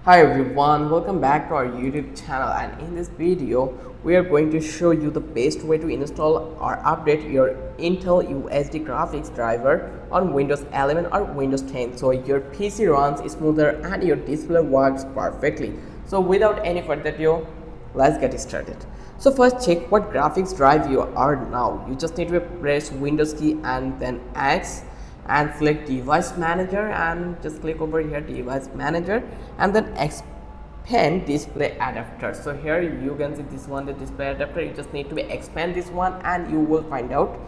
Hi everyone, welcome back to our YouTube channel, and in this video we are going to show you the best way to install or update your Intel UHD graphics driver on Windows 11 or Windows 10 so your PC runs smoother and your display works perfectly. So without any further ado, let's get started. So first, check what graphics drive you are now. You just need to press Windows key and then X and select device manager and just click over here device manager and then expand display adapter. So here you can see this one, the display adapter. You just need to expand this one and you will find out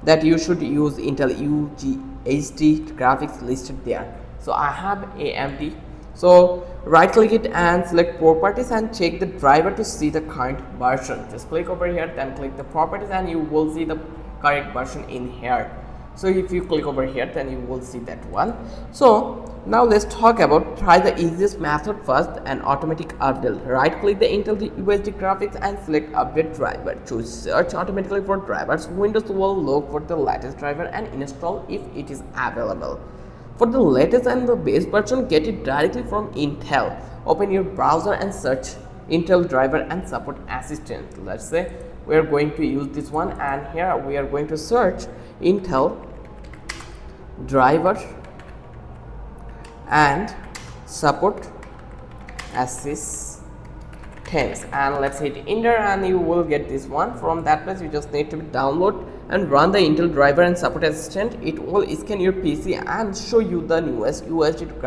that you should use Intel UHD graphics listed there. So I have AMD. So right click it and select properties and check the driver to see the current version. Just click over here, then click the properties and you will see the correct version in here. So if you click over here, then you will see that one. So now let's talk about try the easiest method first, an automatic update. Right click the Intel UHD graphics and select update driver. Choose search automatically for drivers. Windows will look for the latest driver and install if it is available. For the latest and the base version, get it directly from Intel. Open your browser and search Intel driver and support assistant. Let's say we are going to use this one, and here we are going to search Intel driver and support assistance, and let's hit enter and you will get this one. From that place you just need to download and run the Intel driver and support assistant. It will scan your PC and show you the newest UHD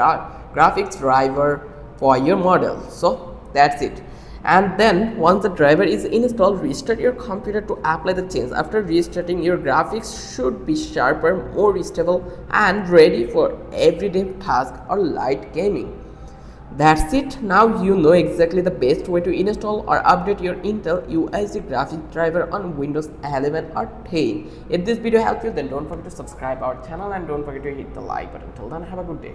graphics driver for your model. So that's it. And then once the driver is installed, restart your computer to apply the change. After restarting, your graphics should be sharper, more stable and ready for everyday task or light gaming. That's it. Now you know exactly the best way to install or update your Intel UHD graphics driver on Windows 11 or 10. If this video helped you, then don't forget to subscribe our channel and don't forget to hit the like button. Till then, have a good day.